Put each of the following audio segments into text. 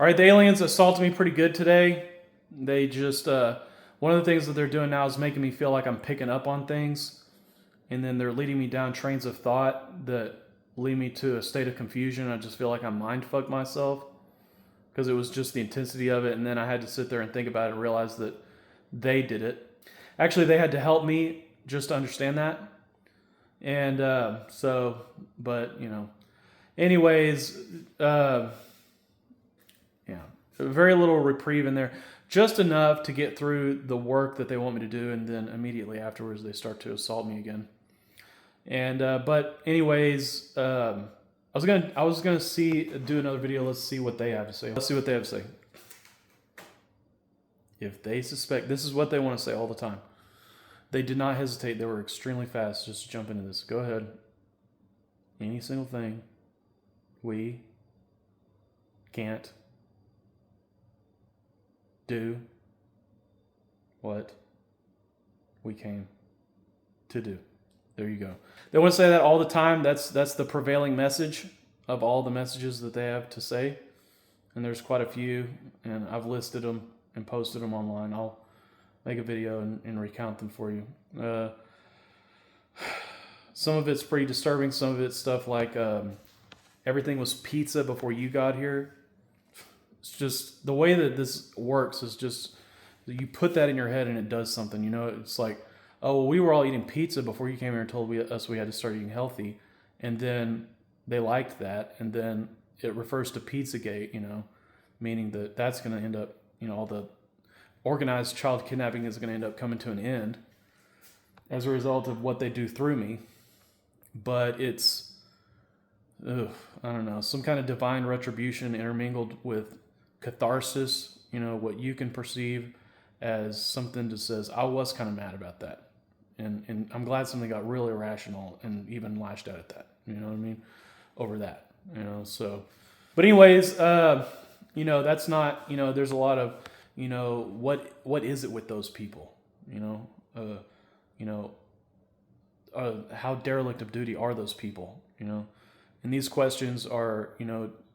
All right, the aliens assaulted me pretty good today. They just one of the things that they're doing now is making me feel like I'm picking up on things, and then they're leading me down trains of thought that lead me to a state of confusion. I just feel like I mind fucked myself because it was just the intensity of it, and then I had to sit there and think about it and realize that they did it. Actually, they had to help me just to understand that, and but anyways, yeah, very little reprieve in there, just enough to get through the work that they want me to do, and then immediately afterwards they start to assault me again. And but anyways, I was gonna do another video. Let's see what they have to say. Let's see what they have to say. If they suspect, this is what they want to say all the time. They did not hesitate. They were extremely fast. Just jump into this. Go ahead. Any single thing we can't do what we came to do. There you go. They want to say that all the time. That's the prevailing message of all the messages that they have to say. And there's quite a few, and I've listed them and posted them online. I'll make a video and recount them for you. Some of it's pretty disturbing. Some of it's stuff like everything was pizza before you got here. It's just the way that this works is just you put that in your head and it does something. It's like, oh, well, we were all eating pizza before you came here and told us we had to start eating healthy, and then they liked that, and then it refers to Pizzagate, meaning that that's going to end up, all the organized child kidnapping is going to end up coming to an end as a result of what they do through me. But it's, I don't know, some kind of divine retribution intermingled with catharsis, what you can perceive as something that says, I was kind of mad about that. And I'm glad something got really irrational and even lashed out at that, you know what I mean? Over that, so. But anyways, that's not, there's a lot of, what is it with those people, how derelict of duty are those people, and these questions are,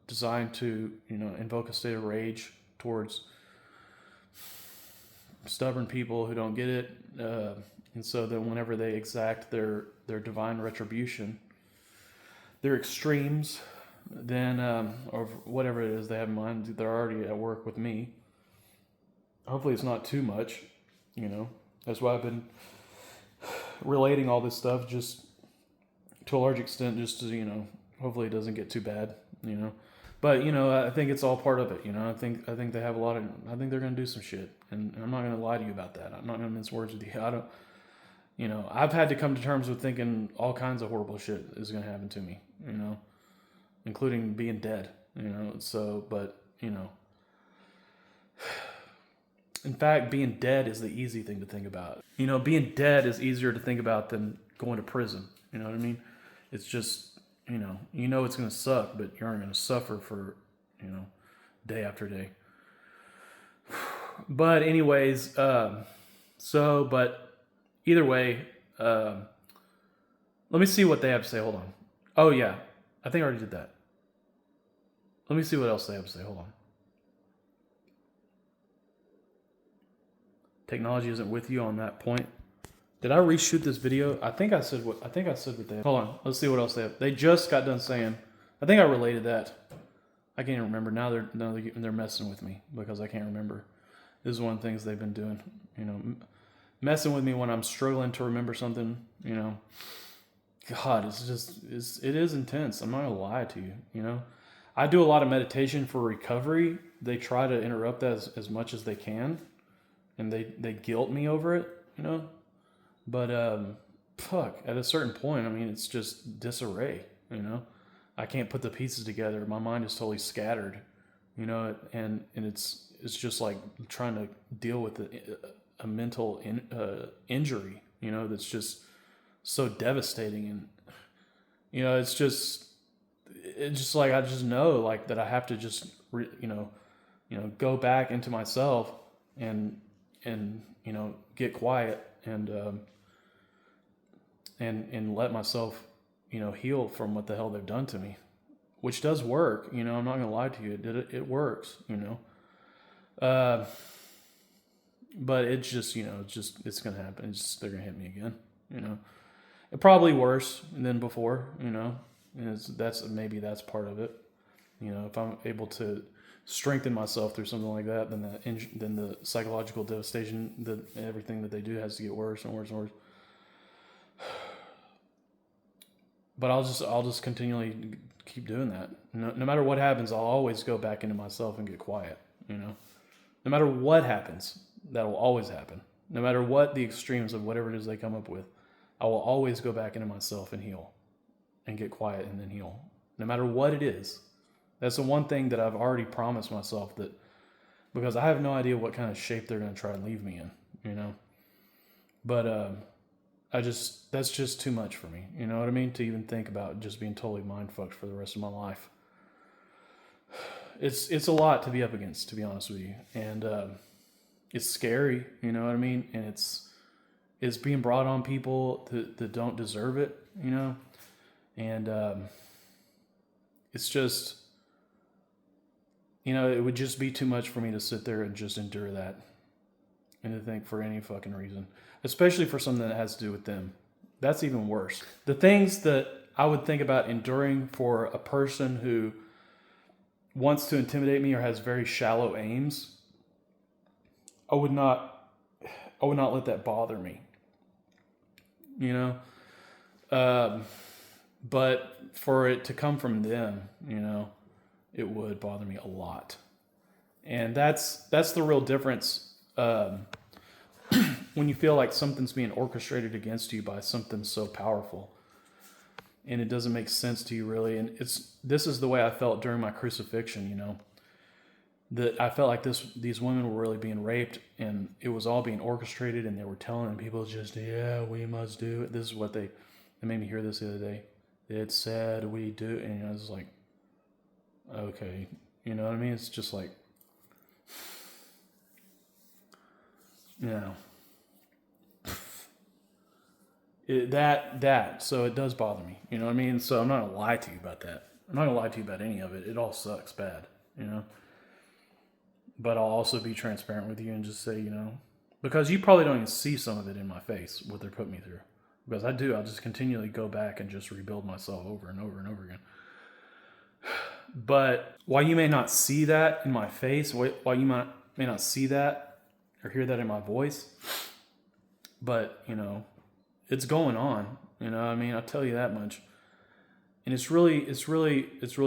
designed to, invoke a state of rage towards stubborn people who don't get it, and so then whenever they exact their divine retribution, their extremes, then or whatever it is they have in mind, they're already at work with me. Hopefully it's not too much, That's why I've been relating all this stuff just to a large extent, just to, hopefully it doesn't get too bad, But I think it's all part of it. I think they have a lot of. I think they're going to do some shit, and I'm not going to lie to you about that. I'm not going to mince words with you. I don't. I've had to come to terms with thinking all kinds of horrible shit is going to happen to me. Including being dead. So, but in fact, being dead is the easy thing to think about. Being dead is easier to think about than going to prison. You know what I mean? It's just. It's going to suck, but you aren't going to suffer for, day after day. But anyways, but either way, let me see what they have to say. Hold on. Oh yeah, I think I already did that. Let me see what else they have to say. Hold on. Technology isn't with you on that point. Did I reshoot this video? I think I said what they have. Hold on. Let's see what else they have. They just got done saying. I think I related that. I can't even remember. Now they're messing with me because I can't remember. This is one of the things they've been doing. Messing with me when I'm struggling to remember something. God, it is intense. I'm not gonna lie to you. I do a lot of meditation for recovery. They try to interrupt that as much as they can, and they guilt me over it. But at a certain point, it's just disarray, I can't put the pieces together. My mind is totally scattered, and it's just like trying to deal with a mental injury, that's just so devastating. And, it's just like, I just know like that I have to just, go back into myself and get quiet and let myself, heal from what the hell they've done to me. which does work. You know, I'm not gonna lie to you. It works. You know, uh, but it's just, you know, it's gonna happen. They're gonna hit me again. You know, it probably worse than before. You know, and maybe that's part of it. You know, if I'm able to strengthen myself through something like that, then the psychological devastation, everything that they do has to get worse and worse and worse. But I'll just continually keep doing that. No matter what happens, I'll always go back into myself and get quiet. You know, no matter what happens, that will always happen. No matter what the extremes of whatever it is they come up with, I will always go back into myself and heal, and get quiet and then heal. No matter what it is. That's the one thing that I've already promised myself, that because I have no idea what kind of shape they're going to try and leave me in, you know. But that's just too much for me. You know what I mean? To even think about just being totally mind fucked for the rest of my life. It's a lot to be up against, to be honest with you, and it's scary. You know what I mean? And it's being brought on people that don't deserve it. You know, and it's just, you know, it would just be too much for me to sit there and just endure that, and to think for any fucking reason, especially for something that has to do with them. That's even worse. The things that I would think about enduring for a person who wants to intimidate me or has very shallow aims, I would not let that bother me. You know, but for it to come from them, you know, it would bother me a lot. And that's the real difference. When you feel like something's being orchestrated against you by something so powerful, and it doesn't make sense to you really. And this is the way I felt during my crucifixion, you know, that I felt like these women were really being raped, and it was all being orchestrated, and they were telling people just, yeah, we must do it. This is what they made me hear this the other day. It said we do, and I was like, okay, you know what I mean? It's just like, you know, so it does bother me, you know what I mean? So I'm not gonna lie to you about that. I'm not gonna lie to you about any of it. It all sucks bad, you know? But I'll also be transparent with you and just say, you know, because you probably don't even see some of it in my face, what they're putting me through. Because I do, I'll just continually go back and just rebuild myself over and over and over again. But while you may not see that in my face, while you may not see that or hear that in my voice, but, you know, it's going on, you know what I mean? I'll tell you that much. And it's really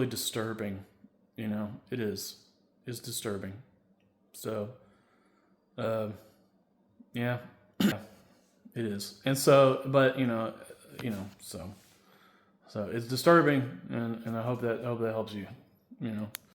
disturbing, you know, it is. It's disturbing. So, yeah, it is. And so, but, you know, so it's disturbing, and I hope that helps you, you know.